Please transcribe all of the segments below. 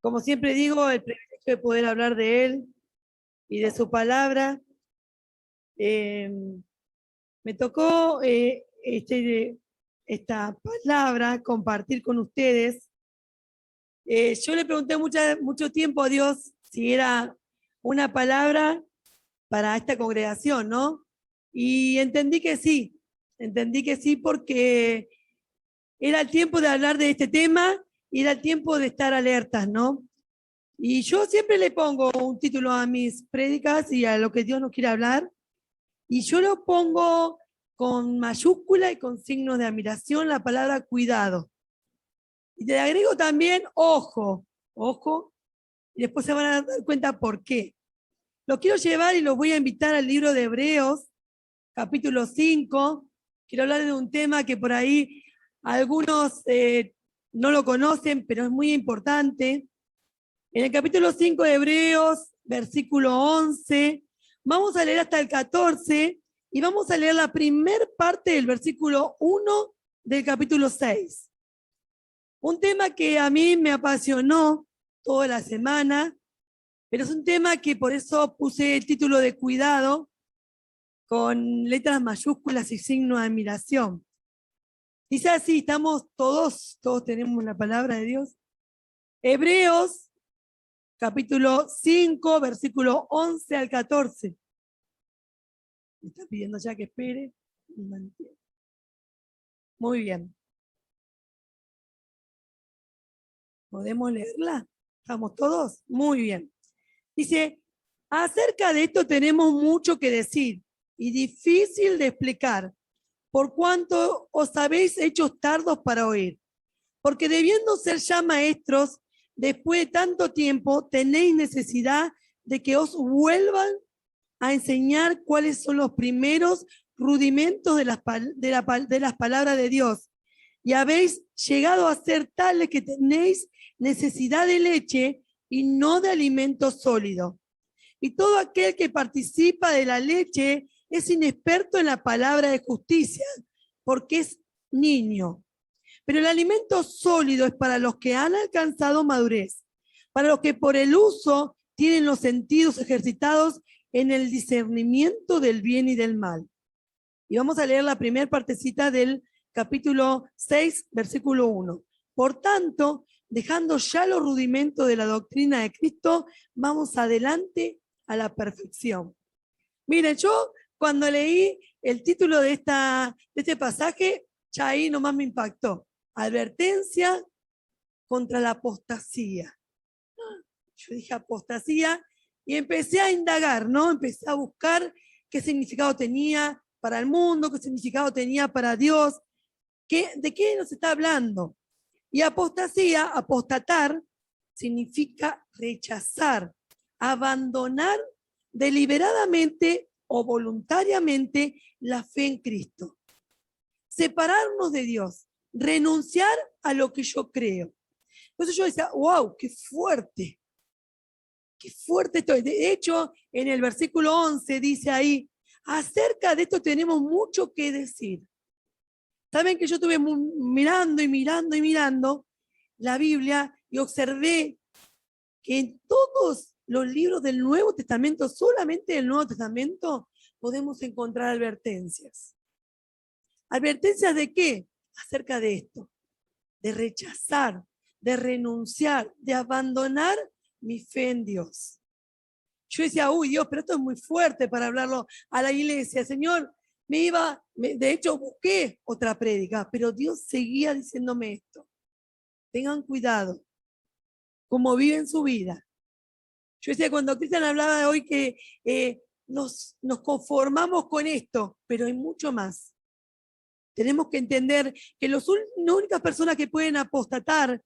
Como siempre digo, el privilegio de poder hablar de Él y de su palabra. Me tocó esta palabra compartir con ustedes. Yo le pregunté mucho tiempo a Dios si era una palabra para esta congregación, ¿no? Y entendí que sí porque era el tiempo de hablar de este tema y era el tiempo de estar alertas, ¿no? Y yo siempre le pongo un título a mis prédicas y a lo que Dios nos quiere hablar, y yo lo pongo con mayúscula y con signos de admiración, la palabra cuidado. Y te agrego también ojo, y después se van a dar cuenta por qué. Lo quiero llevar y los voy a invitar al libro de Hebreos, capítulo 5. Quiero hablar de un tema que por ahí algunos no lo conocen, pero es muy importante. En el capítulo 5 de Hebreos, versículo 11, vamos a leer hasta el 14 y vamos a leer la primera parte del versículo 1 del capítulo 6. Un tema que a mí me apasionó toda la semana, pero es un tema que por eso puse el título de cuidado con letras mayúsculas y signo de admiración. Dice así, estamos todos tenemos la palabra de Dios. Hebreos, capítulo 5, versículo 11 al 14. Me está pidiendo ya que espere. Muy bien. ¿Podemos leerla? ¿Estamos todos? Muy bien. Dice, acerca de esto tenemos mucho que decir y difícil de explicar, por cuanto os habéis hecho tardos para oír. Porque debiendo ser ya maestros, después de tanto tiempo, tenéis necesidad de que os vuelvan a enseñar cuáles son los primeros rudimentos de las palabras de Dios. Y habéis llegado a ser tales que tenéis necesidad de leche y no de alimento sólido. Y todo aquel que participa de la leche es inexperto en la palabra de justicia, porque es niño. Pero el alimento sólido es para los que han alcanzado madurez, para los que por el uso tienen los sentidos ejercitados en el discernimiento del bien y del mal. Y vamos a leer la primera partecita del capítulo 6, versículo 1. Por tanto, dejando ya los rudimentos de la doctrina de Cristo, vamos adelante a la perfección. Miren, yo cuando leí el título de este pasaje, ya ahí nomás me impactó. Advertencia contra la apostasía. Yo dije apostasía y empecé a indagar, ¿no? Empecé a buscar qué significado tenía para el mundo, qué significado tenía para Dios, de qué nos está hablando. Y apostasía, apostatar, significa rechazar, abandonar deliberadamente o voluntariamente la fe en Cristo. Separarnos de Dios, renunciar a lo que yo creo. Entonces yo decía, wow, qué fuerte esto. De hecho, en el versículo 11 dice ahí, acerca de esto tenemos mucho que decir. Saben que yo estuve mirando la Biblia y observé que en todos los libros del Nuevo Testamento, solamente en el Nuevo Testamento, podemos encontrar advertencias. ¿Advertencias de qué? Acerca de esto, de rechazar, de renunciar, de abandonar mi fe en Dios. Yo decía, uy, Dios, pero esto es muy fuerte para hablarlo a la iglesia. Señor, de hecho busqué otra prédica, pero Dios seguía diciéndome esto. Tengan cuidado cómo viven su vida. Yo decía, cuando Cristian hablaba de hoy que nos conformamos con esto, pero hay mucho más. Tenemos que entender que las únicas personas que pueden apostatar,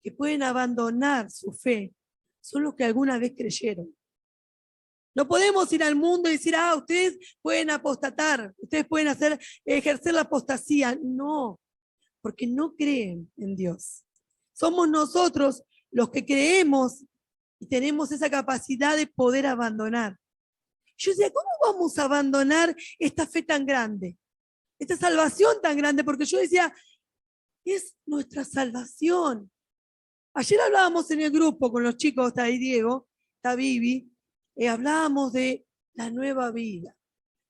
que pueden abandonar su fe, son los que alguna vez creyeron. No podemos ir al mundo y decir, ustedes pueden apostatar, ustedes pueden ejercer la apostasía. No, porque no creen en Dios. Somos nosotros los que creemos y tenemos esa capacidad de poder abandonar. Yo decía, ¿cómo vamos a abandonar esta fe tan grande? Esta salvación tan grande, porque yo decía, es nuestra salvación. Ayer hablábamos en el grupo con los chicos, está ahí Diego, está Vivi, hablábamos de la nueva vida.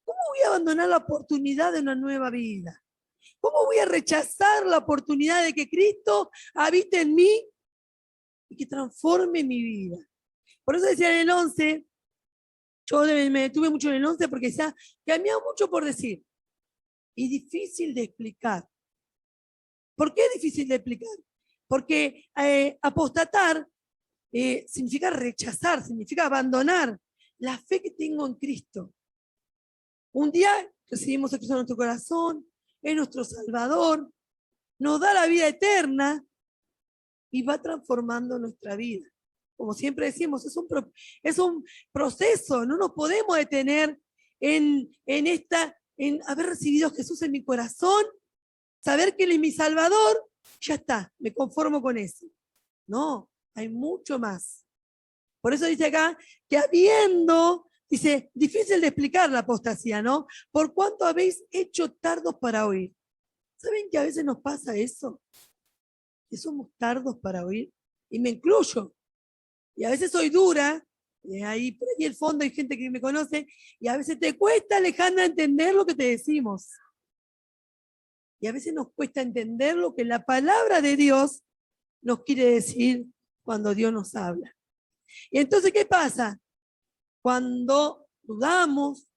¿Cómo voy a abandonar la oportunidad de una nueva vida? ¿Cómo voy a rechazar la oportunidad de que Cristo habite en mí y que transforme mi vida? Por eso decía en el 11, yo me detuve mucho en el 11 porque decía que había mucho por decir y difícil de explicar. ¿Por qué es difícil de explicar? Porque apostatar significa rechazar, significa abandonar la fe que tengo en Cristo. Un día recibimos a Cristo en nuestro corazón, es nuestro Salvador, nos da la vida eterna y va transformando nuestra vida. Como siempre decimos, es un proceso, no nos podemos detener en haber recibido a Jesús en mi corazón, saber que Él es mi Salvador, ya está, me conformo con eso. No, hay mucho más. Por eso dice acá que dice, difícil de explicar la apostasía, ¿no? Por cuánto habéis hecho tardos para oír. ¿Saben que a veces nos pasa eso? Que somos tardos para oír, y me incluyo. Y a veces soy dura, ahí por ahí el fondo hay gente que me conoce, y a veces te cuesta, Alejandra, entender lo que te decimos. Y a veces nos cuesta entender lo que la palabra de Dios nos quiere decir cuando Dios nos habla. Y entonces, ¿qué pasa? Cuando dudamos,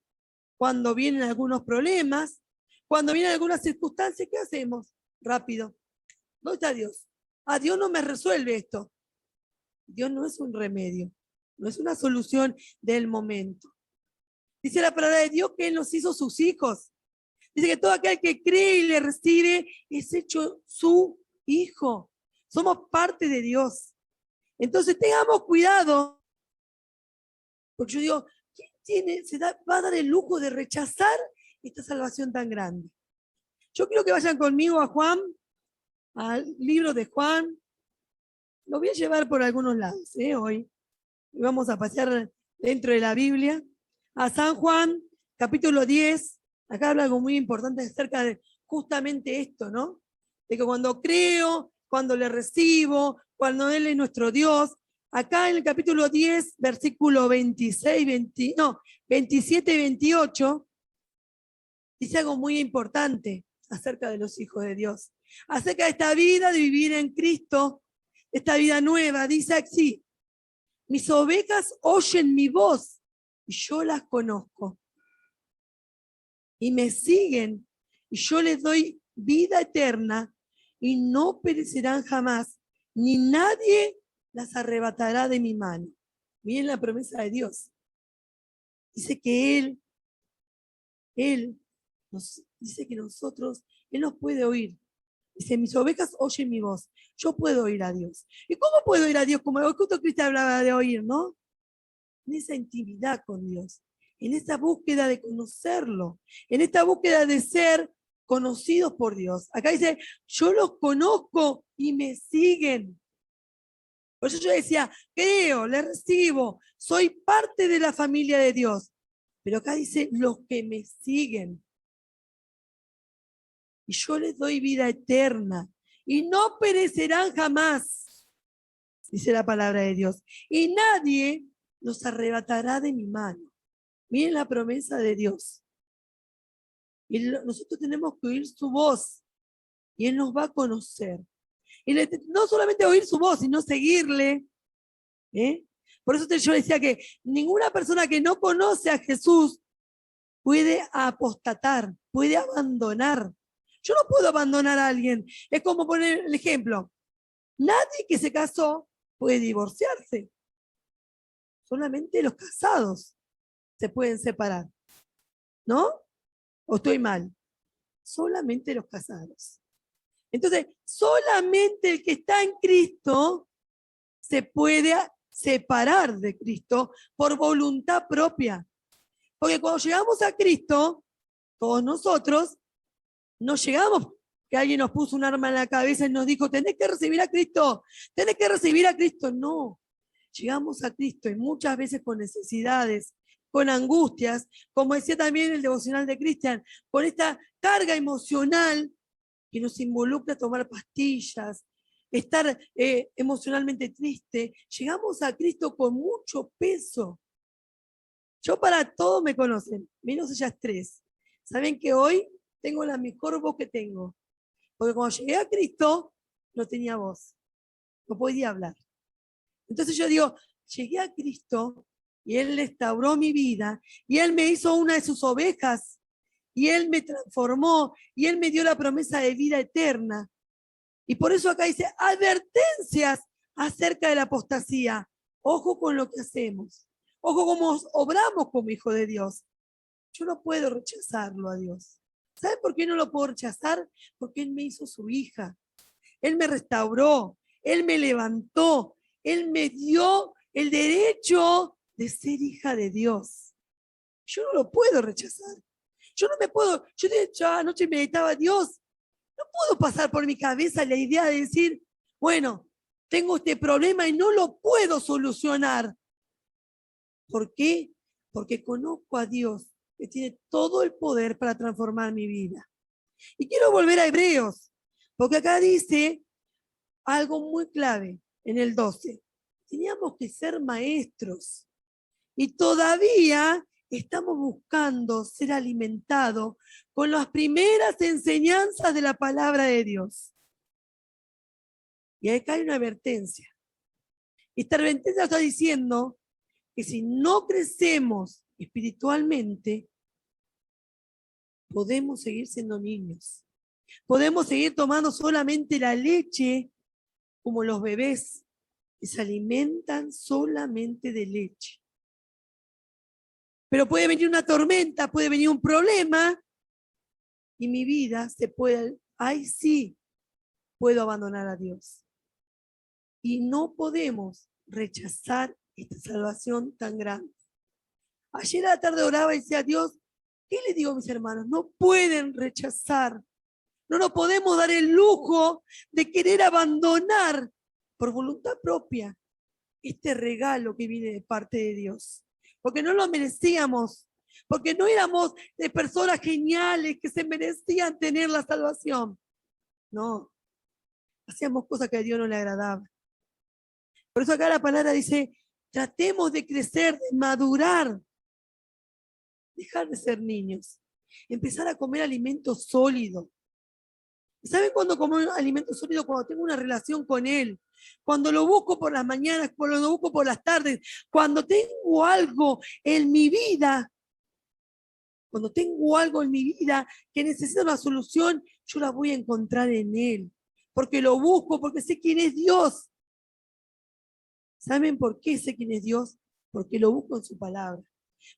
cuando vienen algunos problemas, cuando vienen algunas circunstancias, ¿qué hacemos? Rápido. ¿Dónde está Dios? Dios no me resuelve esto. Dios no es un remedio, no es una solución del momento. Dice la palabra de Dios que Él nos hizo sus hijos. Dice que todo aquel que cree y le recibe es hecho su hijo. Somos parte de Dios. Entonces tengamos cuidado, porque yo digo, ¿quién va a dar el lujo de rechazar esta salvación tan grande? Yo quiero que vayan conmigo a Juan, al libro de Juan. Lo voy a llevar por algunos lados hoy. Vamos a pasear dentro de la Biblia. A San Juan, capítulo 10. Acá habla algo muy importante acerca de justamente esto, ¿no? De que cuando creo, cuando le recibo, cuando Él es nuestro Dios. Acá en el capítulo 10, versículo 27 y 28, dice algo muy importante acerca de los hijos de Dios. Acerca de esta vida de vivir en Cristo, esta vida nueva, dice así: mis ovejas oyen mi voz y yo las conozco. Y me siguen y yo les doy vida eterna y no perecerán jamás, ni nadie las arrebatará de mi mano. Miren la promesa de Dios. Dice que Él dice que nosotros, Él nos puede oír. Dice, mis ovejas oyen mi voz. Yo puedo oír a Dios. ¿Y cómo puedo oír a Dios? Como justo Cristian hablaba de oír, ¿no? En esa intimidad con Dios, en esa búsqueda de conocerlo, en esta búsqueda de ser conocidos por Dios. Acá dice, yo los conozco y me siguen. Por eso yo decía, creo, le recibo, soy parte de la familia de Dios. Pero acá dice, los que me siguen. Y yo les doy vida eterna y no perecerán jamás, dice la palabra de Dios. Y nadie los arrebatará de mi mano. Miren la promesa de Dios. Y nosotros tenemos que oír su voz y Él nos va a conocer. Y no solamente oír su voz, sino seguirle. Por eso yo decía que ninguna persona que no conoce a Jesús puede apostatar, puede abandonar. Yo no puedo abandonar a alguien. Es como poner el ejemplo. Nadie que se casó puede divorciarse. Solamente los casados se pueden separar. ¿No? ¿O estoy mal? Solamente los casados. Entonces, solamente el que está en Cristo se puede separar de Cristo por voluntad propia. Porque cuando llegamos a Cristo, todos nosotros, no llegamos que alguien nos puso un arma en la cabeza y nos dijo, tenés que recibir a Cristo, tenés que recibir a Cristo. No, llegamos a Cristo y muchas veces con necesidades, con angustias, como decía también el devocional de Cristian, con esta carga emocional que nos involucra tomar pastillas, estar emocionalmente triste. Llegamos a Cristo con mucho peso. Yo para todos me conocen, menos ellas tres. Saben que hoy tengo la mejor voz que tengo. Porque cuando llegué a Cristo, no tenía voz. No podía hablar. Entonces yo digo, llegué a Cristo y Él restauró mi vida y Él me hizo una de sus ovejas y Él me transformó y Él me dio la promesa de vida eterna. Y por eso acá dice, advertencias acerca de la apostasía. Ojo con lo que hacemos. Ojo cómo obramos como hijo de Dios. Yo no puedo rechazarlo a Dios. ¿Saben por qué no lo puedo rechazar? Porque Él me hizo su hija. Él me restauró. Él me levantó. Él me dio el derecho de ser hija de Dios. Yo no lo puedo rechazar. Yo no me puedo, yo de hecho anoche meditaba, Dios, no puedo pasar por mi cabeza la idea de decir, bueno, tengo este problema y no lo puedo solucionar. ¿Por qué? Porque conozco a Dios, que tiene todo el poder para transformar mi vida. Y quiero volver a Hebreos, porque acá dice algo muy clave en el 12. Teníamos que ser maestros y todavía estamos buscando ser alimentados con las primeras enseñanzas de la palabra de Dios. Y acá hay una advertencia. Esta advertencia está diciendo que si no crecemos espiritualmente, podemos seguir siendo niños. Podemos seguir tomando solamente la leche como los bebés que se alimentan solamente de leche. Pero puede venir una tormenta, puede venir un problema y mi vida se puede, ahí sí, puedo abandonar a Dios. Y no podemos rechazar esta salvación tan grande. Ayer a la tarde oraba y decía, Dios, ¿qué le digo a mis hermanos? No pueden rechazar. No nos podemos dar el lujo de querer abandonar por voluntad propia este regalo que viene de parte de Dios. Porque no lo merecíamos. Porque no éramos de personas geniales que se merecían tener la salvación. No. Hacíamos cosas que a Dios no le agradaban. Por eso acá la palabra dice, tratemos de crecer, de madurar. Dejar de ser niños. Empezar a comer alimento sólido. ¿Saben cuándo como alimento sólido? Cuando tengo una relación con Él. Cuando lo busco por las mañanas, cuando lo busco por las tardes. Cuando tengo algo en mi vida. Cuando tengo algo en mi vida que necesita una solución, yo la voy a encontrar en Él. Porque lo busco, porque sé quién es Dios. ¿Saben por qué sé quién es Dios? Porque lo busco en su palabra.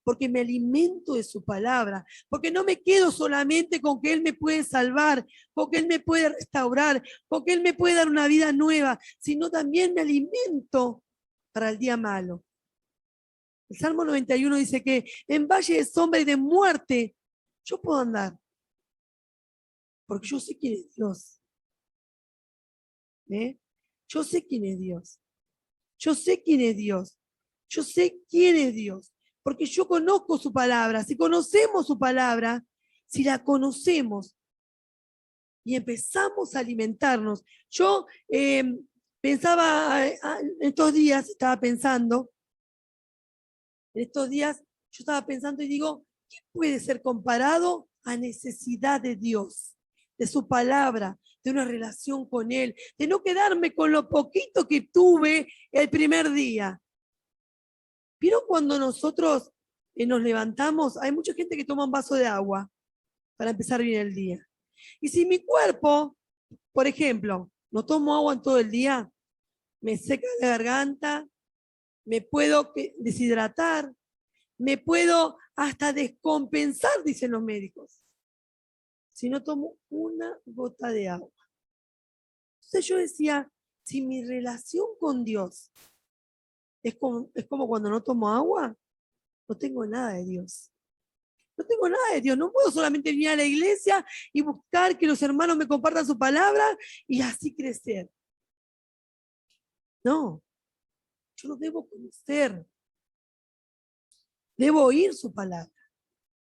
Porque me alimento de su palabra, porque no me quedo solamente con que Él me puede salvar, con que Él me puede restaurar, con que Él me puede dar una vida nueva, sino también me alimento para el día malo. El Salmo 91 dice que en valle de sombra y de muerte yo puedo andar, porque yo sé quién es Dios. Yo sé quién es Dios. Yo sé quién es Dios. Yo sé quién es Dios. Porque yo conozco su palabra. Si conocemos su palabra, si la conocemos y empezamos a alimentarnos. Yo pensaba, estos días estaba pensando, en estos días yo estaba pensando y digo, ¿qué puede ser comparado a necesidad de Dios, de su palabra, de una relación con Él, de no quedarme con lo poquito que tuve el primer día? ¿Vieron cuando nosotros nos levantamos? Hay mucha gente que toma un vaso de agua para empezar bien el día. Y si mi cuerpo, por ejemplo, no tomo agua en todo el día, me seca la garganta, me puedo deshidratar, me puedo hasta descompensar, dicen los médicos, si no tomo una gota de agua. Entonces yo decía, si mi relación con Dios es como cuando no tomo agua, no tengo nada de Dios. No tengo nada de Dios. No puedo solamente venir a la iglesia y buscar que los hermanos me compartan su palabra y así crecer. No, yo lo debo conocer. Debo oír su palabra.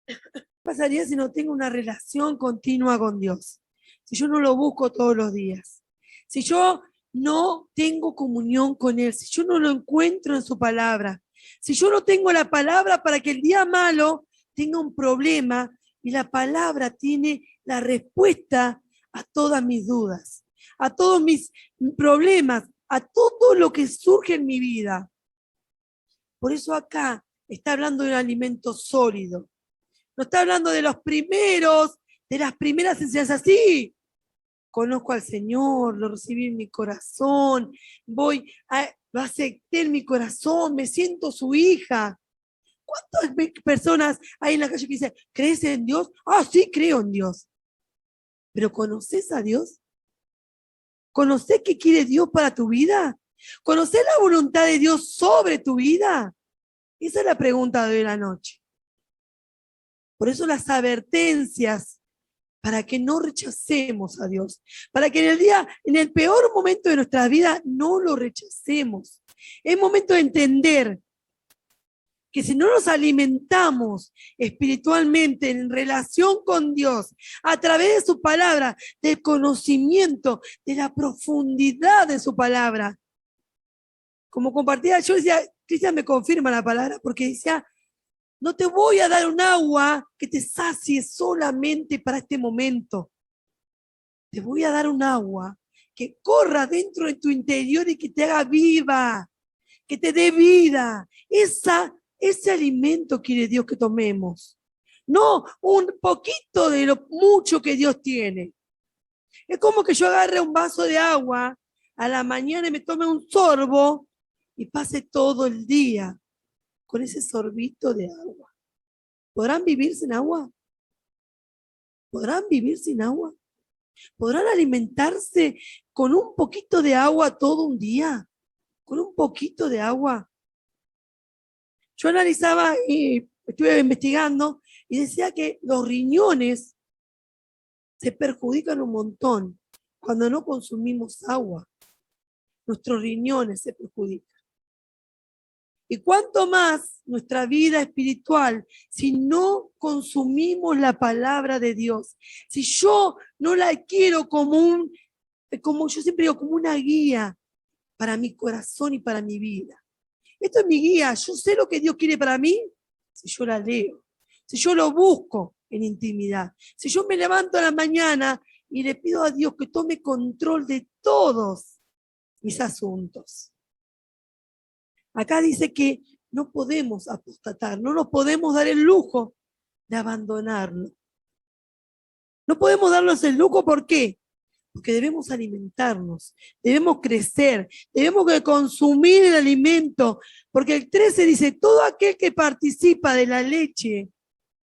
¿Qué pasaría si no tengo una relación continua con Dios? Si yo no lo busco todos los días. Si yo no tengo comunión con Él, si yo no lo encuentro en su palabra, si yo no tengo la palabra para que el día malo tenga un problema y la palabra tiene la respuesta a todas mis dudas, a todos mis problemas, a todo lo que surge en mi vida. Por eso acá está hablando de un alimento sólido. No está hablando de los primeros, de las primeras enseñanzas. Sí, conozco al Señor, lo recibí en mi corazón, lo acepté en mi corazón, me siento su hija. ¿Cuántas personas hay en la calle que dicen, ¿crees en Dios? Ah, sí, creo en Dios. ¿Pero conoces a Dios? ¿Conoces qué quiere Dios para tu vida? ¿Conoces la voluntad de Dios sobre tu vida? Esa es la pregunta de hoy en la noche. Por eso las advertencias, para que no rechacemos a Dios, para que en el peor momento de nuestra vida, no lo rechacemos. Es momento de entender que si no nos alimentamos espiritualmente en relación con Dios, a través de su palabra, del conocimiento, de la profundidad de su palabra, como compartía, yo decía, Cristian me confirma la palabra, porque decía, no te voy a dar un agua que te sacie solamente para este momento. Te voy a dar un agua que corra dentro de tu interior y que te haga viva, que te dé vida. Ese alimento quiere Dios que tomemos. No un poquito de lo mucho que Dios tiene. Es como que yo agarre un vaso de agua a la mañana y me tome un sorbo y pase todo el día con ese sorbito de agua. ¿Podrán vivir sin agua? ¿Podrán vivir sin agua? ¿Podrán alimentarse con un poquito de agua todo un día? ¿Con un poquito de agua? Yo analizaba y estuve investigando y decía que los riñones se perjudican un montón cuando no consumimos agua. Nuestros riñones se perjudican. Y cuánto más nuestra vida espiritual si no consumimos la palabra de Dios. Si yo no la quiero como yo siempre digo, como una guía para mi corazón y para mi vida. Esto es mi guía. Yo sé lo que Dios quiere para mí si yo la leo, si yo lo busco en intimidad, si yo me levanto a la mañana y le pido a Dios que tome control de todos mis asuntos. Acá dice que no podemos apostatar, no nos podemos dar el lujo de abandonarlo. No podemos darnos el lujo, ¿por qué? Porque debemos alimentarnos, debemos crecer, debemos consumir el alimento, porque el 13 dice, todo aquel que participa de la leche,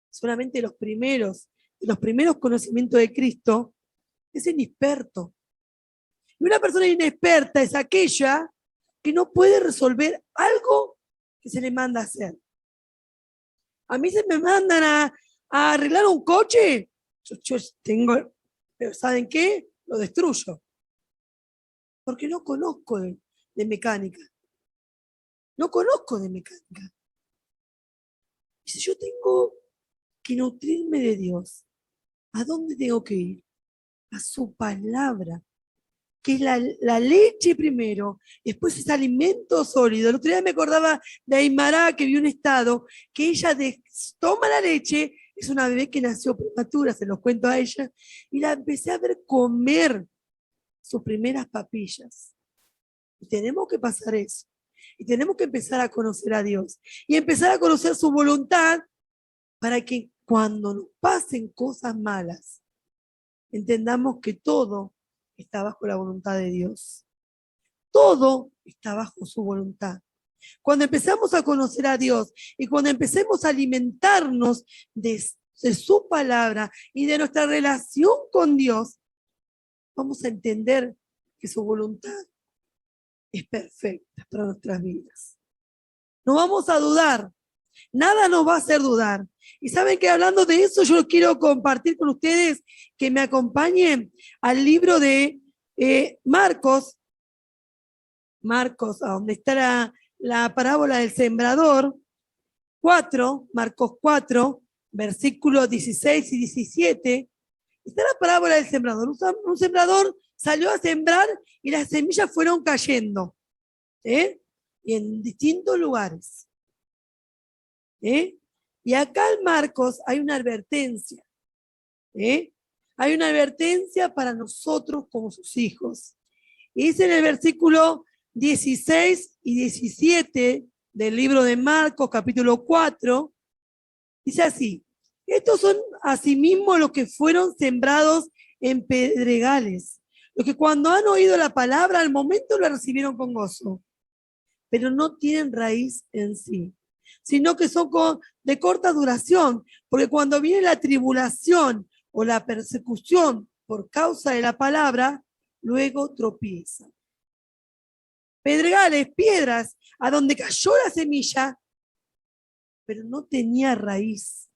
solamente los primeros conocimientos de Cristo, es inexperto. Y una persona inexperta es aquella que no puede resolver algo que se le manda a hacer. A mí se me mandan a arreglar un coche, yo tengo, pero ¿saben qué? Lo destruyo. Porque no conozco de mecánica. No conozco de mecánica. Y si yo tengo que nutrirme de Dios, ¿a dónde tengo que ir? A su palabra, que es la leche primero, después es alimento sólido. El otro día me acordaba de Aymara, que vio un estado, que ella toma la leche, es una bebé que nació prematura, se los cuento a ella, y la empecé a ver comer sus primeras papillas. Y tenemos que pasar eso. Y tenemos que empezar a conocer a Dios. Y empezar a conocer su voluntad para que cuando nos pasen cosas malas, entendamos que todo está bajo la voluntad de Dios. Todo está bajo su voluntad. Cuando empezamos a conocer a Dios y cuando empecemos a alimentarnos de su palabra y de nuestra relación con Dios, vamos a entender que su voluntad es perfecta para nuestras vidas. No vamos a dudar. Nada nos va a hacer dudar. Y saben que hablando de eso, yo quiero compartir con ustedes que me acompañen al libro de Marcos, a donde está la parábola del sembrador, 4, Marcos 4, versículos 16 y 17. Está la parábola del sembrador. Un sembrador salió a sembrar y las semillas fueron cayendo, y en distintos lugares. Y acá en Marcos hay una advertencia. Hay una advertencia para nosotros como sus hijos. Y dice en el versículo 16 y 17 del libro de Marcos, capítulo 4, dice así: estos son asimismo los que fueron sembrados en pedregales, los que cuando han oído la palabra al momento la recibieron con gozo, pero no tienen raíz en sí, sino que son de corta duración, porque cuando viene la tribulación o la persecución por causa de la palabra, luego tropiezan. Pedregales, piedras, a donde cayó la semilla, pero no tenía raíz.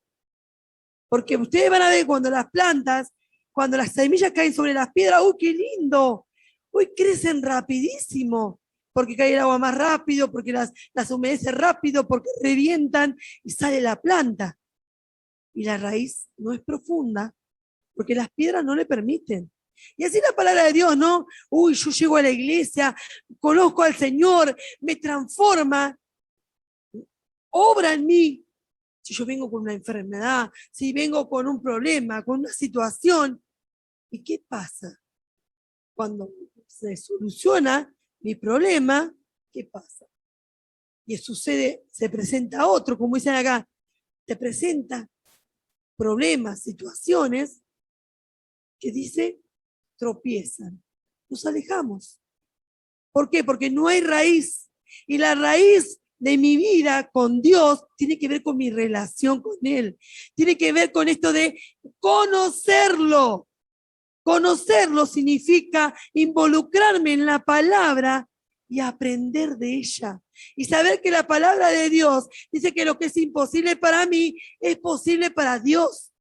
Porque ustedes van a ver cuando las plantas, cuando las semillas caen sobre las piedras, ¡uy, qué lindo! ¡Uy, crecen rapidísimo! Porque cae el agua más rápido, porque las humedece rápido, porque revientan y sale la planta. Y la raíz no es profunda, porque las piedras no le permiten. Y así la palabra de Dios, ¿no? Uy, yo llego a la iglesia, conozco al Señor, me transforma, obra en mí. Si yo vengo con una enfermedad, si vengo con un problema, con una situación, ¿y qué pasa? Cuando se soluciona mi problema, ¿qué pasa? Y sucede, se presenta otro, como dicen acá, te presenta problemas, situaciones que dice, tropiezan. Nos alejamos. ¿Por qué? Porque no hay raíz. Y la raíz de mi vida con Dios tiene que ver con mi relación con Él. Tiene que ver con esto de conocerlo. Conocerlo significa involucrarme en la palabra y aprender de ella. Y saber que la palabra de Dios dice que lo que es imposible para mí es posible para Dios.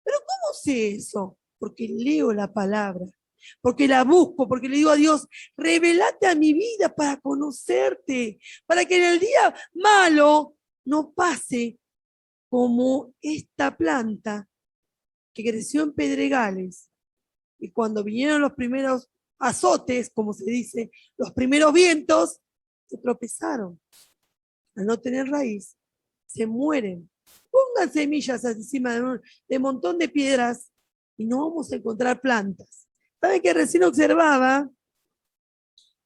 Pero ¿cómo sé eso? Porque leo la palabra, porque la busco, porque le digo a Dios, revelate a mi vida para conocerte, para que en el día malo no pase como esta planta que creció en pedregales. Y cuando vinieron los primeros azotes, como se dice, los primeros vientos, se tropezaron. Al no tener raíz, se mueren. Pongan semillas encima de un montón de piedras y no vamos a encontrar plantas. ¿Saben que recién observaba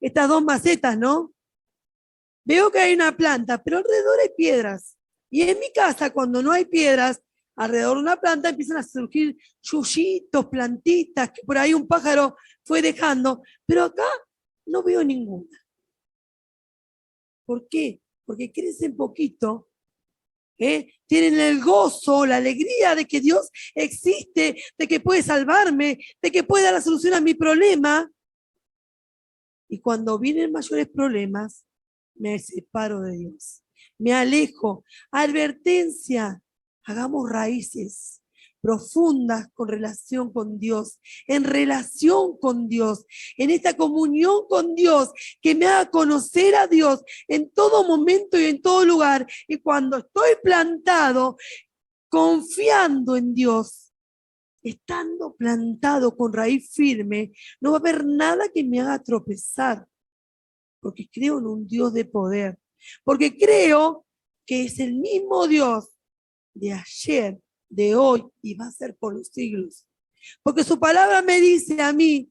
estas dos macetas, no? Veo que hay una planta, pero alrededor hay piedras. Y en mi casa, cuando no hay piedras, alrededor de una planta empiezan a surgir yuyitos, plantitas, que por ahí un pájaro fue dejando, pero acá no veo ninguna. ¿Por qué? Porque crecen poquito, tienen el gozo, la alegría de que Dios existe, de que puede salvarme, de que puede dar la solución a mi problema. Y cuando vienen mayores problemas, me separo de Dios, me alejo. Advertencia, hagamos raíces profundas con relación con Dios, en relación con Dios, en esta comunión con Dios, que me haga conocer a Dios en todo momento y en todo lugar. Y cuando estoy plantado, confiando en Dios, estando plantado con raíz firme, no va a haber nada que me haga tropezar, porque creo en un Dios de poder, porque creo que es el mismo Dios de ayer, de hoy y va a ser por los siglos. Porque su palabra me dice a mí,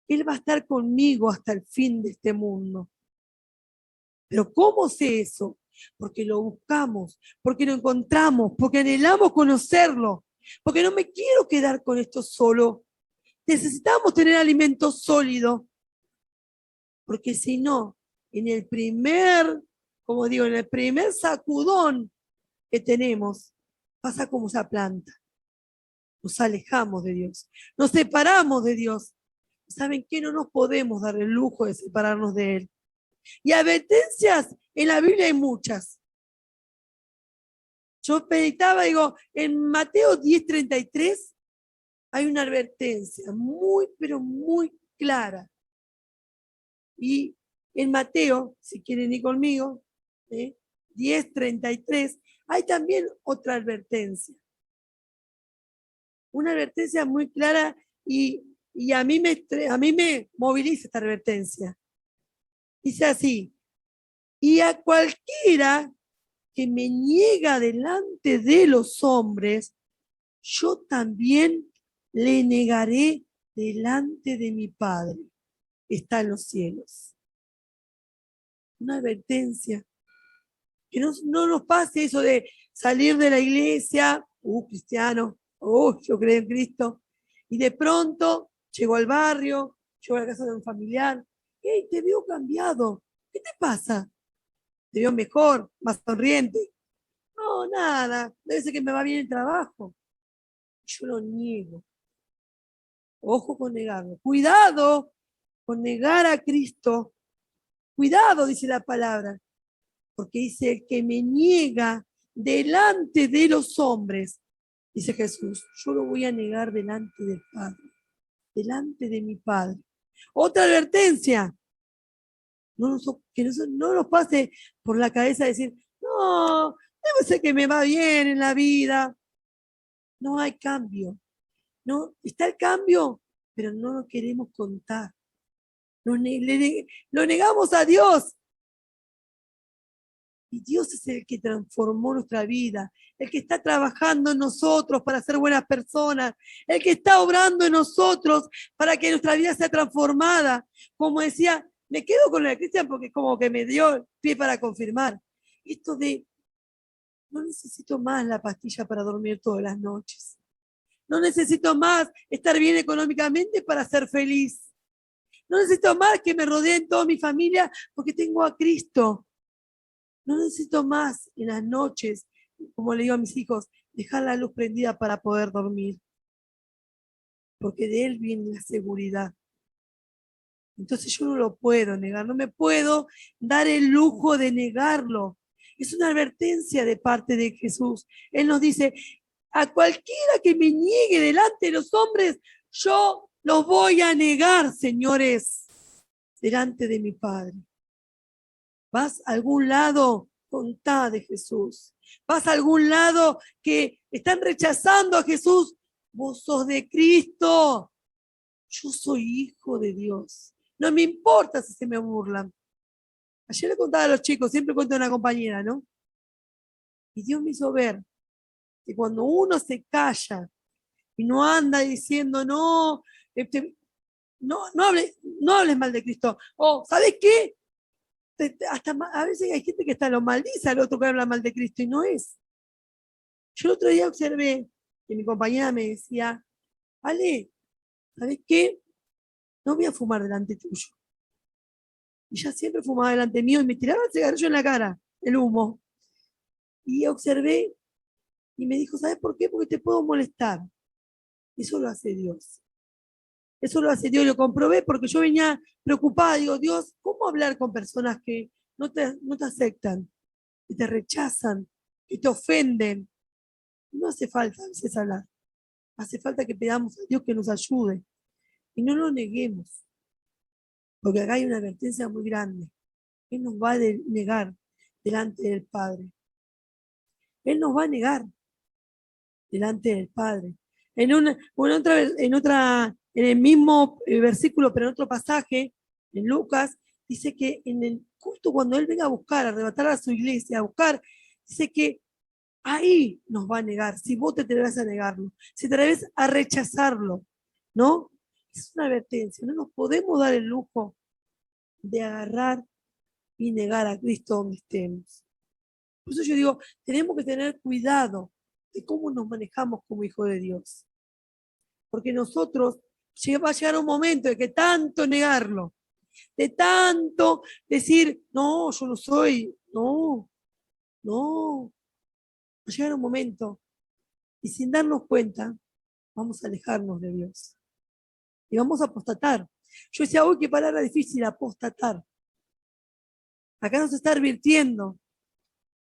Él va a estar conmigo hasta el fin de este mundo. Pero ¿cómo sé eso? Porque lo buscamos, porque lo encontramos, porque anhelamos conocerlo, porque no me quiero quedar con esto solo. Necesitamos tener alimento sólido, porque si no, en el primer, como digo, en el primer sacudón que tenemos, pasa como esa planta. Nos alejamos de Dios, nos separamos de Dios. ¿Saben qué? No nos podemos dar el lujo de separarnos de Él. Y advertencias en la Biblia hay muchas. Yo meditaba, digo, en Mateo 10:33 hay una advertencia muy, pero muy clara. Y en Mateo, si quieren ir conmigo, 10:33, hay también otra advertencia. Una advertencia muy clara y y a mí me moviliza esta advertencia. Dice así: y a cualquiera que me niega delante de los hombres, yo también le negaré delante de mi Padre que está en los cielos. Una advertencia. Que no nos pase eso de salir de la iglesia, cristiano, yo creo en Cristo, y de pronto llego al barrio, llego a la casa de un familiar, hey, te veo cambiado, ¿qué te pasa? Te veo mejor, más sonriente. No, nada, debe ser que me va bien el trabajo. Yo lo niego. Ojo con negarlo. Cuidado con negar a Cristo. Cuidado, dice la palabra. Porque dice: el que me niega delante de los hombres, dice Jesús, yo lo voy a negar delante del Padre, delante de mi Padre. Otra advertencia: que no nos pase por la cabeza decir, no, debe ser que me va bien en la vida. No hay cambio. No, está el cambio, pero no lo queremos contar. Lo negamos a Dios. Y Dios es el que transformó nuestra vida, el que está trabajando en nosotros para ser buenas personas, el que está obrando en nosotros para que nuestra vida sea transformada. Como decía, me quedo con la Cristian porque como que me dio el pie para confirmar. Esto de, no necesito más la pastilla para dormir todas las noches. No necesito más estar bien económicamente para ser feliz. No necesito más que me rodeen toda mi familia porque tengo a Cristo. No necesito más en las noches, como le digo a mis hijos, dejar la luz prendida para poder dormir. Porque de Él viene la seguridad. Entonces yo no lo puedo negar, no me puedo dar el lujo de negarlo. Es una advertencia de parte de Jesús. Él nos dice: a cualquiera que me niegue delante de los hombres, yo los voy a negar, señores, delante de mi Padre. ¿Vas a algún lado? Contá de Jesús. ¿Vas a algún lado que están rechazando a Jesús? Vos sos de Cristo. Yo soy hijo de Dios. No me importa si se me burlan. Ayer le contaba a los chicos, siempre cuento a una compañera, ¿no? Y Dios me hizo ver que cuando uno se calla y no anda diciendo, no, no hables mal de Cristo. O, ¿sabes qué? Hasta a veces hay gente que hasta lo maldice al otro que habla mal de Cristo y no es. Yo el otro día observé que mi compañera me decía: Ale, ¿sabes qué? No voy a fumar delante tuyo. Y ella siempre fumaba delante mío y me tiraba el cigarrillo en la cara, el humo. Y observé y me dijo: ¿sabes por qué? Porque te puedo molestar. Eso lo hace Dios. Eso lo hace Dios, lo comprobé porque yo venía preocupada. Digo, Dios, ¿cómo hablar con personas que no te aceptan, que te rechazan, que te ofenden? No hace falta a veces hablar. Hace falta que pidamos a Dios que nos ayude y no lo neguemos, porque acá hay una advertencia muy grande. Él nos va a negar delante del Padre. Él nos va a negar delante del Padre. En el mismo versículo, pero en otro pasaje, en Lucas, dice que justo cuando Él venga a buscar, a arrebatar a su iglesia, a buscar, dice que ahí nos va a negar, si vos te atreves a negarlo, si te atreves a rechazarlo, ¿no? Es una advertencia, no nos podemos dar el lujo de agarrar y negar a Cristo donde estemos. Por eso yo digo, tenemos que tener cuidado de cómo nos manejamos como hijos de Dios. Porque nosotros va a llegar un momento de que tanto negarlo, de tanto decir, no, yo no soy, no, va a llegar un momento y sin darnos cuenta vamos a alejarnos de Dios y vamos a apostatar. Yo decía, uy, qué palabra difícil, apostatar. Acá nos está advirtiendo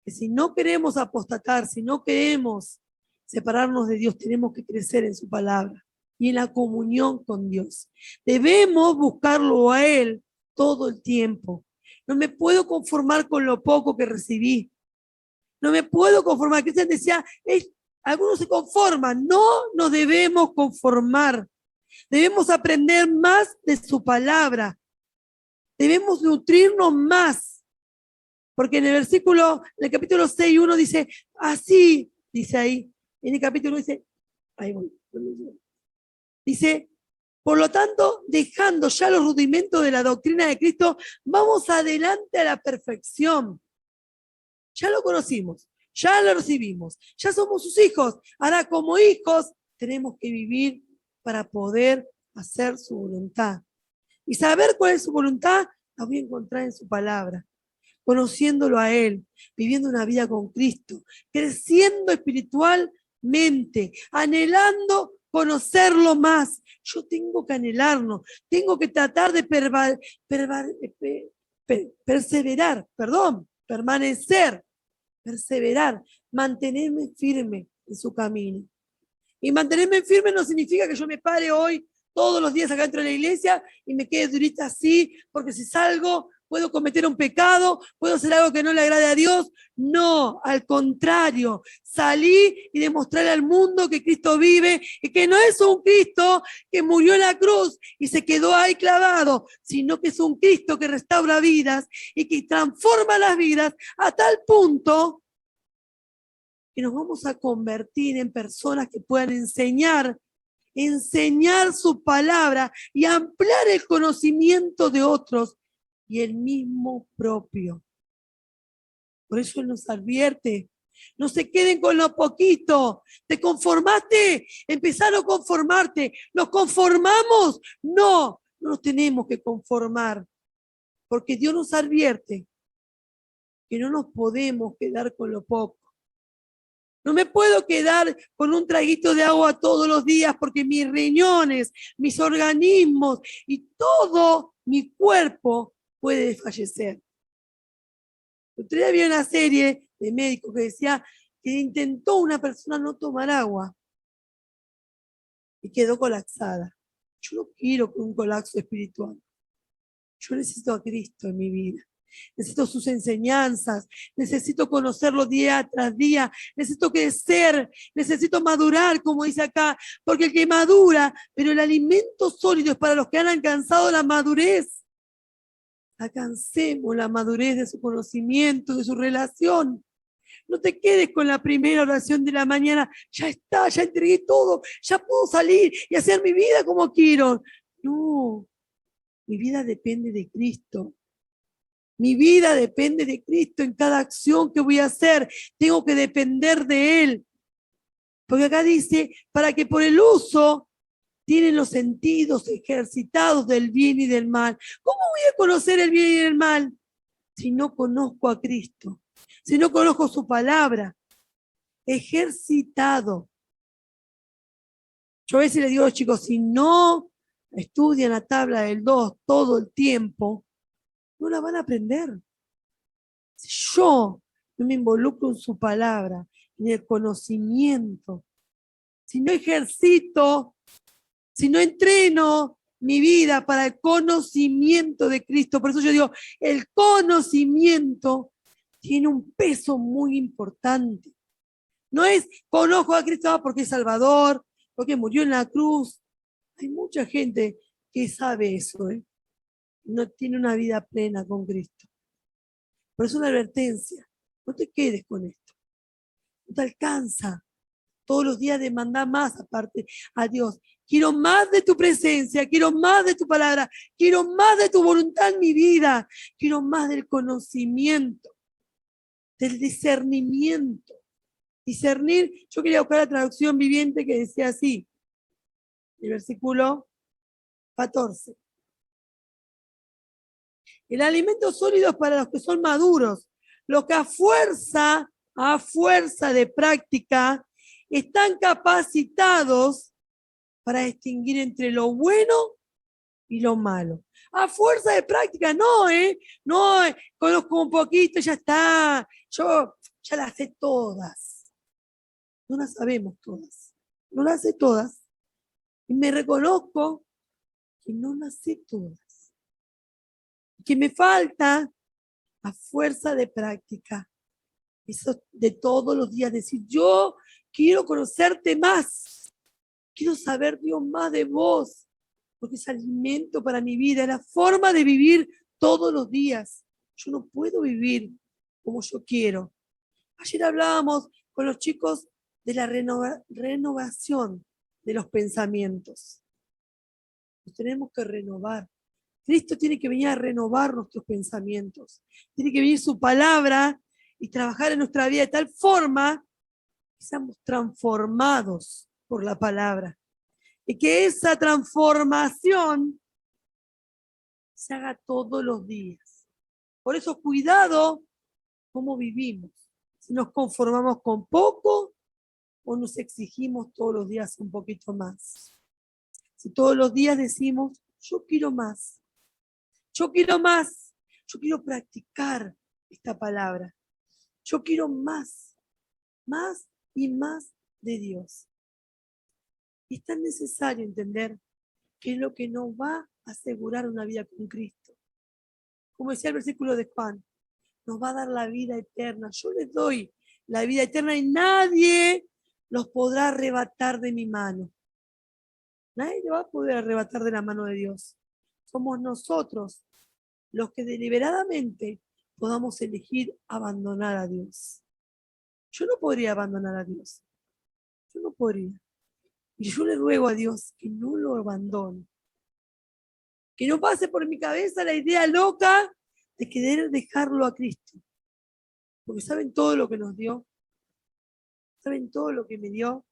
que si no queremos apostatar, si no queremos separarnos de Dios, tenemos que crecer en su palabra y en la comunión con Dios. Debemos buscarlo a Él todo el tiempo. No me puedo conformar con lo poco que recibí. No me puedo conformar. Cristian decía, algunos se conforman. No nos debemos conformar. Debemos aprender más de su palabra. Debemos nutrirnos más. Porque en el capítulo 6:1 dice, así, dice ahí. En el capítulo dice, ahí voy. Dice, por lo tanto, dejando ya los rudimentos de la doctrina de Cristo, vamos adelante a la perfección. Ya lo conocimos, ya lo recibimos, ya somos sus hijos. Ahora, como hijos, tenemos que vivir para poder hacer su voluntad. Y saber cuál es su voluntad, la voy a encontrar en su palabra. Conociéndolo a Él, viviendo una vida con Cristo, creciendo espiritualmente, anhelando conocerlo más. Yo tengo que anhelarlo, tengo que tratar de perseverar, mantenerme firme en su camino. Y mantenerme firme no significa que yo me pare hoy todos los días acá dentro de la iglesia y me quede durita así, porque si salgo puedo cometer un pecado, puedo hacer algo que no le agrade a Dios. No, al contrario, salí y demostrarle al mundo que Cristo vive y que no es un Cristo que murió en la cruz y se quedó ahí clavado, sino que es un Cristo que restaura vidas y que transforma las vidas a tal punto que nos vamos a convertir en personas que puedan enseñar su palabra y ampliar el conocimiento de otros y el mismo propio. Por eso Él nos advierte, no se queden con lo poquito. ¿Te conformaste? Empezaron a conformarte. ¿Nos conformamos? No, no nos tenemos que conformar, porque Dios nos advierte que no nos podemos quedar con lo poco. No me puedo quedar con un traguito de agua todos los días porque mis riñones, mis organismos y todo mi cuerpo puede fallecer. Otro día había una serie de médicos que decía que intentó una persona no tomar agua y quedó colapsada. Yo no quiero un colapso espiritual. Yo necesito a Cristo en mi vida. Necesito sus enseñanzas, necesito conocerlo día tras día, necesito crecer, necesito madurar, como dice acá, porque el que madura, pero el alimento sólido es para los que han alcanzado la madurez. Alcancemos la madurez de su conocimiento, de su relación. No te quedes con la primera oración de la mañana, ya está, ya entregué todo, ya puedo salir y hacer mi vida como quiero. No, mi vida depende de Cristo. Mi vida depende de Cristo en cada acción que voy a hacer. Tengo que depender de Él. Porque acá dice, para que por el uso tienen los sentidos ejercitados del bien y del mal. ¿Cómo voy a conocer el bien y el mal? Si no conozco a Cristo, si no conozco su palabra. Ejercitado. Yo a veces le digo a los chicos, si no estudian la tabla del 2 todo el tiempo, no la van a aprender. Si yo no me involucro en su palabra, en el conocimiento, si no ejercito, si no entreno mi vida para el conocimiento de Cristo, por eso yo digo, el conocimiento tiene un peso muy importante. No es conozco a Cristo porque es Salvador, porque murió en la cruz. Hay mucha gente que sabe eso, ¿eh? No tiene una vida plena con Cristo. Por eso una advertencia, no te quedes con esto, no te alcanza. Todos los días demanda más aparte a Dios. Quiero más de tu presencia, quiero más de tu palabra, quiero más de tu voluntad en mi vida, quiero más del conocimiento, del discernimiento. Discernir, yo quería buscar la traducción viviente que decía así, el versículo 14. El alimento sólido es para los que son maduros, los que a fuerza de práctica, están capacitados para distinguir entre lo bueno y lo malo. A fuerza de práctica, no, no, conozco un poquito, ya está, yo ya las sé todas. No las sabemos todas, no las sé todas. Y me reconozco que no las sé todas. Que me falta a fuerza de práctica. Eso de todos los días, decir, yo quiero conocerte más, Quiero saber, Dios, más de vos, porque es alimento para mi vida, es la forma de vivir todos los días. Yo no puedo vivir como yo quiero. Ayer hablábamos con los chicos de la renovación de los pensamientos. Nos tenemos que renovar. Cristo tiene que venir a renovar nuestros pensamientos. Tiene que venir su palabra y trabajar en nuestra vida de tal forma que seamos transformados por la palabra. Y que esa transformación se haga todos los días. Por eso, cuidado cómo vivimos. Si nos conformamos con poco o nos exigimos todos los días un poquito más. Si todos los días decimos, yo quiero más, yo quiero más, yo quiero practicar esta palabra, yo quiero más y más de Dios. Y es tan necesario entender que es lo que nos va a asegurar una vida con Cristo. Como decía el versículo de Juan, nos va a dar la vida eterna. Yo les doy la vida eterna y nadie los podrá arrebatar de mi mano. Nadie le va a poder arrebatar de la mano de Dios. Somos nosotros los que deliberadamente podamos elegir abandonar a Dios. Yo no podría abandonar a Dios. Yo no podría. Y yo le ruego a Dios que no lo abandone. Que no pase por mi cabeza la idea loca de querer dejarlo a Cristo. Porque saben todo lo que nos dio. Saben todo lo que me dio.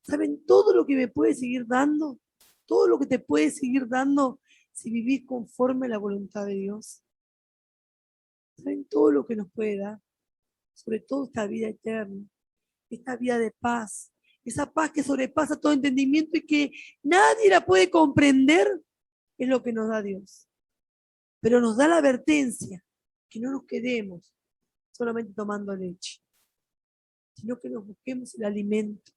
Saben todo lo que me puede seguir dando. Todo lo que te puede seguir dando si vivís conforme a la voluntad de Dios. Saben todo lo que nos puede dar. Sobre todo esta vida eterna. Esta vida de paz. Esa paz que sobrepasa todo entendimiento y que nadie la puede comprender, es lo que nos da Dios. Pero nos da la advertencia que no nos quedemos solamente tomando leche, sino que nos busquemos el alimento,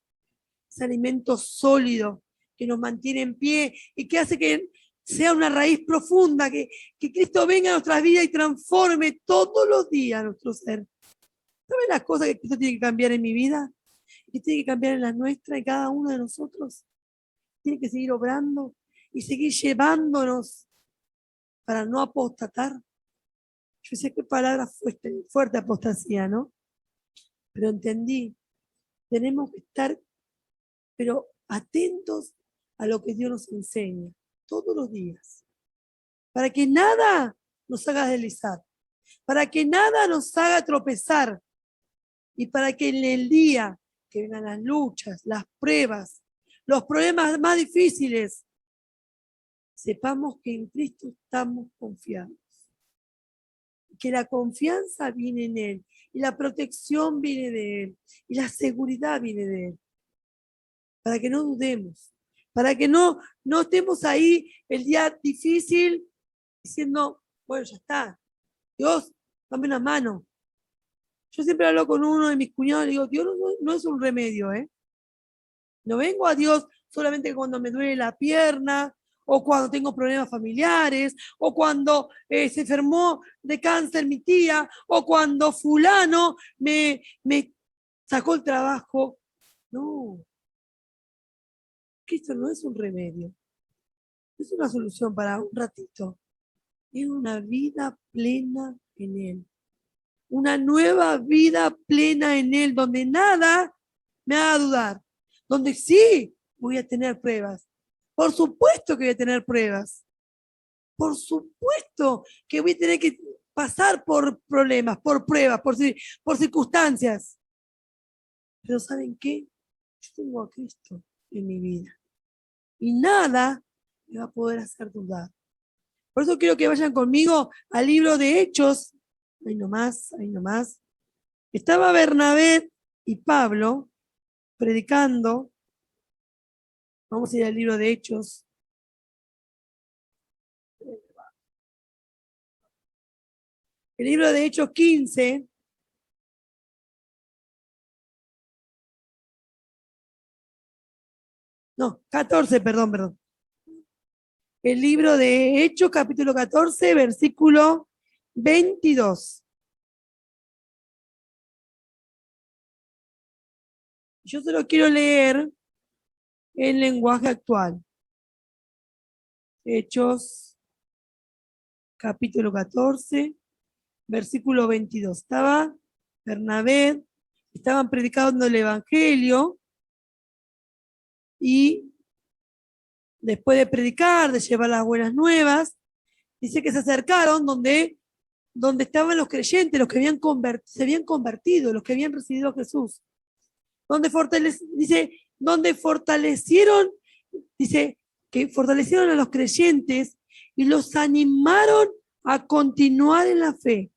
ese alimento sólido que nos mantiene en pie y que hace que sea una raíz profunda, que Cristo venga a nuestras vidas y transforme todos los días nuestro ser. ¿Saben las cosas que Cristo tiene que cambiar en mi vida? Que tiene que cambiar en la nuestra y cada uno de nosotros. Tiene que seguir obrando y seguir llevándonos para no apostatar. Yo sé qué palabra fuerte apostasía, ¿no? Pero entendí, tenemos que estar, pero atentos a lo que Dios nos enseña todos los días, para que nada nos haga deslizar, para que nada nos haga tropezar y para que en el día que vengan las luchas, las pruebas, los problemas más difíciles, sepamos que en Cristo estamos confiados, que la confianza viene en Él y la protección viene de Él y la seguridad viene de Él, para que no dudemos, para que no estemos ahí el día difícil diciendo, bueno, ya está, Dios, dame una mano. Yo siempre hablo con uno de mis cuñados y digo, Dios no es un remedio, ¿eh? No vengo a Dios solamente cuando me duele la pierna, o cuando tengo problemas familiares, o cuando se enfermó de cáncer mi tía, o cuando fulano me sacó el trabajo. No, Cristo no es un remedio, es una solución para un ratito. Es una vida plena en Él. Una nueva vida plena en Él, donde nada me haga dudar, donde sí voy a tener pruebas. Por supuesto que voy a tener pruebas. Por supuesto que voy a tener que pasar por problemas, por pruebas, por circunstancias. Pero ¿saben qué? Yo tengo a Cristo en mi vida. Y nada me va a poder hacer dudar. Por eso quiero que vayan conmigo al libro de Hechos. Ahí nomás, ahí nomás. Estaba Bernabé y Pablo predicando. Vamos a ir al libro de Hechos. El libro de Hechos 15. No, 14, perdón. El libro de Hechos, capítulo 14, versículo 22. Yo se lo quiero leer en lenguaje actual. Hechos, capítulo 14, versículo 22. Estaba Bernabé, estaban predicando el Evangelio y después de predicar, de llevar las buenas nuevas, dice que se acercaron donde estaban los creyentes, los que se habían convertido, los que habían recibido a Jesús. Donde fortalecieron, dice que fortalecieron a los creyentes y los animaron a continuar en la fe.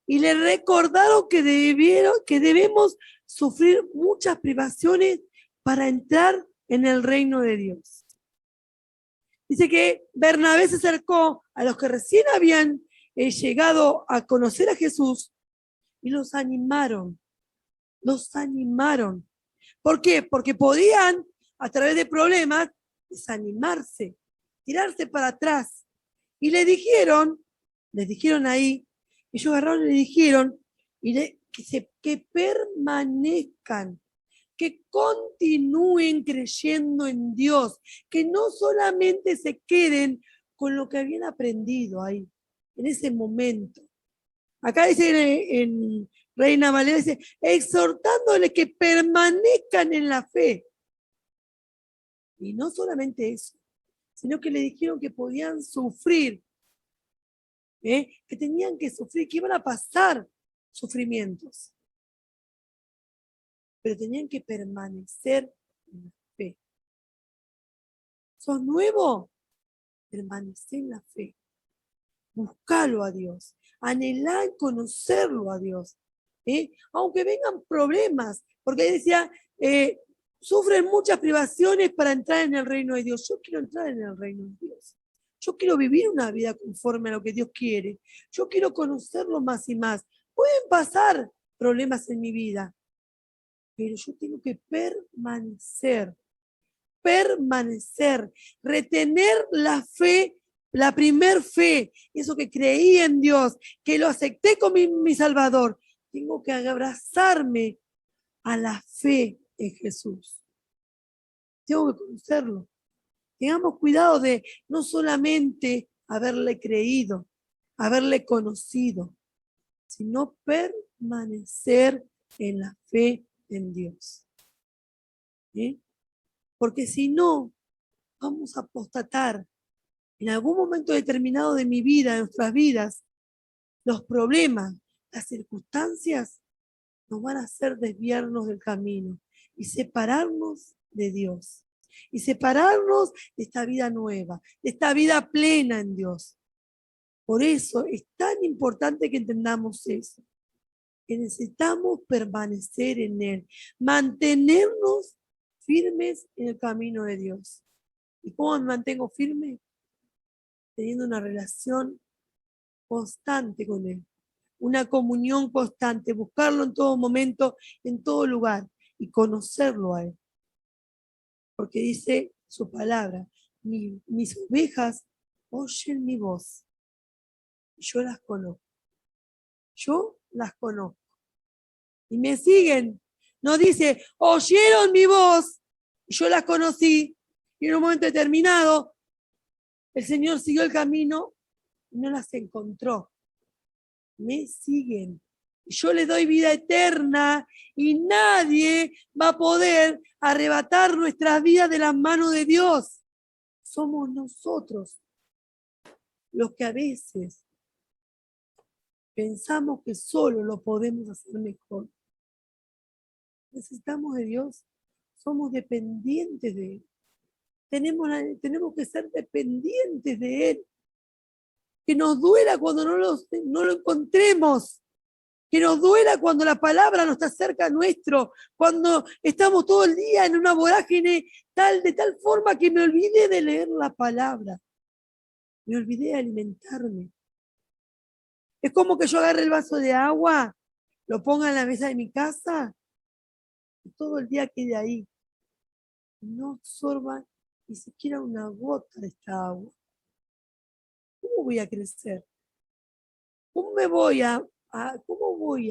Y le recordaron que debemos sufrir muchas privaciones para entrar en el reino de Dios. Dice que Bernabé se acercó a los que recién habían llegado a conocer a Jesús y los animaron. Los animaron. ¿Por qué? Porque podían, a través de problemas, desanimarse, tirarse para atrás. Y les dijeron ahí, ellos agarraron y le dijeron que permanezcan, que continúen creyendo en Dios, que no solamente se queden con lo que habían aprendido ahí, en ese momento. Acá dice en Reina Valera, dice, exhortándoles que permanezcan en la fe. Y no solamente eso, sino que le dijeron que podían sufrir, que tenían que sufrir, que iban a pasar sufrimientos, pero tenían que permanecer en la fe. ¿Sos nuevo? Permanecer en la fe. Buscalo a Dios. Anhelá en conocerlo a Dios. Aunque vengan problemas, porque ahí decía, sufren muchas privaciones para entrar en el reino de Dios. Yo quiero entrar en el reino de Dios. Yo quiero vivir una vida conforme a lo que Dios quiere. Yo quiero conocerlo más y más. Pueden pasar problemas en mi vida, pero yo tengo que permanecer, retener la fe, la primer fe, eso que creí en Dios, que lo acepté como mi Salvador. Tengo que abrazarme a la fe en Jesús. Tengo que conocerlo. Tengamos cuidado de no solamente haberle creído, haberle conocido, sino permanecer en la fe en Dios. ¿Sí? Porque si no, vamos a apostatar. En algún momento determinado de mi vida, de nuestras vidas, los problemas, las circunstancias nos van a hacer desviarnos del camino y separarnos de Dios. Y separarnos de esta vida nueva, de esta vida plena en Dios. Por eso es tan importante que entendamos eso, que necesitamos permanecer en Él, mantenernos firmes en el camino de Dios. ¿Y cómo me mantengo firme? Teniendo una relación constante con Él, una comunión constante, buscarlo en todo momento, en todo lugar y conocerlo a Él. Porque dice su palabra, mis ovejas oyen mi voz y yo las conozco. Yo las conozco. Y me siguen. No dice, oyeron mi voz y yo las conocí. Y en un momento determinado, el Señor siguió el camino y no las encontró. Me siguen. Yo les doy vida eterna y nadie va a poder arrebatar nuestras vidas de las manos de Dios. Somos nosotros los que a veces pensamos que solo lo podemos hacer mejor. Necesitamos de Dios. Somos dependientes de Él. Tenemos que ser dependientes de Él. Que nos duela cuando no lo encontremos. Que nos duela cuando la palabra no está cerca nuestro. Cuando estamos todo el día en una vorágine de tal forma que me olvidé de leer la palabra. Me olvidé de alimentarme. Es como que yo agarre el vaso de agua, lo ponga en la mesa de mi casa y todo el día quede ahí. No absorba ni siquiera una gota de esta agua. ¿Cómo voy a crecer? ¿Cómo voy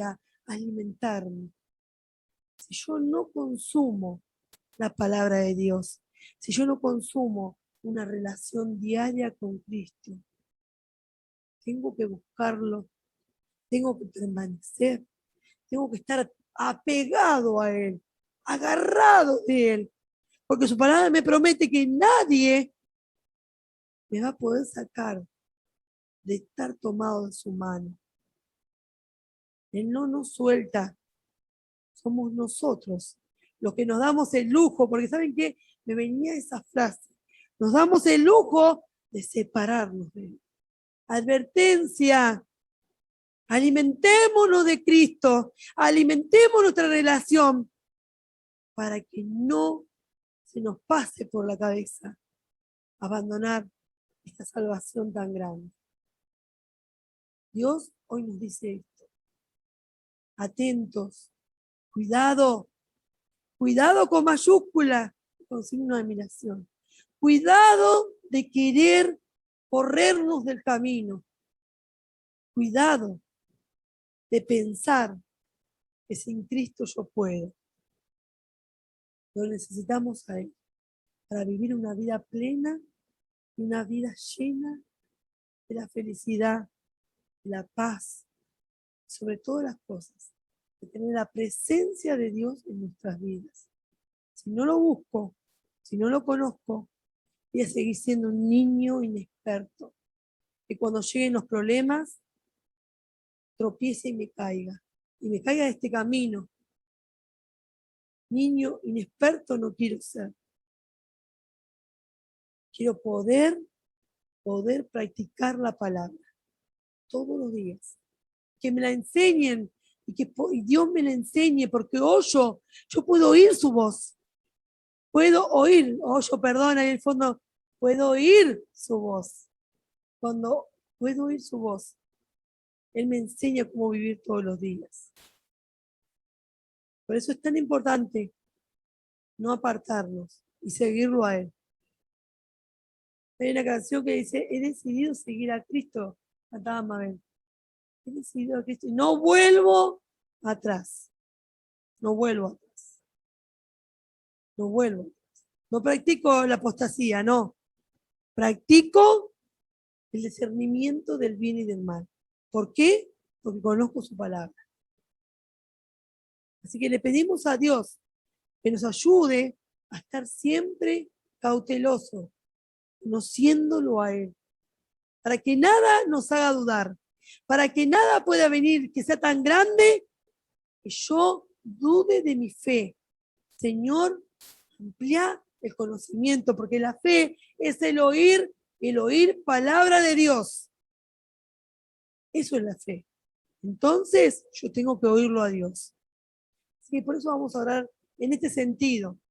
a alimentarme si yo no consumo la palabra de Dios? si yo no consumo una relación diaria con Cristo, tengo que buscarlo, tengo que permanecer, tengo que estar apegado a Él, agarrado de Él, porque su palabra me promete que nadie me va a poder sacar de estar tomado de su mano. Él no nos suelta, somos nosotros los que nos damos el lujo, porque ¿saben qué? Me venía esa frase, nos damos el lujo de separarnos de Él. Advertencia, alimentémonos de Cristo, alimentemos nuestra relación para que no se nos pase por la cabeza abandonar esta salvación tan grande. Dios hoy nos dice esto. Atentos, cuidado, cuidado con mayúscula, con signo de admiración. Cuidado de querer corrernos del camino. Cuidado de pensar que sin Cristo yo puedo. Lo necesitamos a Él para vivir una vida plena y una vida llena de la felicidad, de la paz, sobre todas las cosas, de tener la presencia de Dios en nuestras vidas. Si no lo busco, si no lo conozco, voy a seguir siendo un niño inexperto, que cuando lleguen los problemas, tropiece y me caiga de este camino. Niño inexperto no quiero ser. Quiero poder practicar la palabra todos los días. Que me la enseñen y Dios me la enseñe, porque yo puedo oír su voz. Puedo oír, perdón, ahí en el fondo, puedo oír su voz. Cuando puedo oír su voz, Él me enseña cómo vivir todos los días. Por eso es tan importante no apartarnos y seguirlo a Él. Hay una canción que dice, he decidido seguir a Cristo, cantaba Mabel. He decidido a Cristo y no vuelvo atrás. No vuelvo atrás. No vuelvo atrás. No practico la apostasía, no. Practico el discernimiento del bien y del mal. ¿Por qué? Porque conozco su palabra. Así que le pedimos a Dios que nos ayude a estar siempre cautelosos, conociéndolo a Él, para que nada nos haga dudar, para que nada pueda venir que sea tan grande que yo dude de mi fe. Señor, amplía el conocimiento, porque la fe es el oír palabra de Dios. Eso es la fe. Entonces, yo tengo que oírlo a Dios. Así que por eso vamos a orar en este sentido.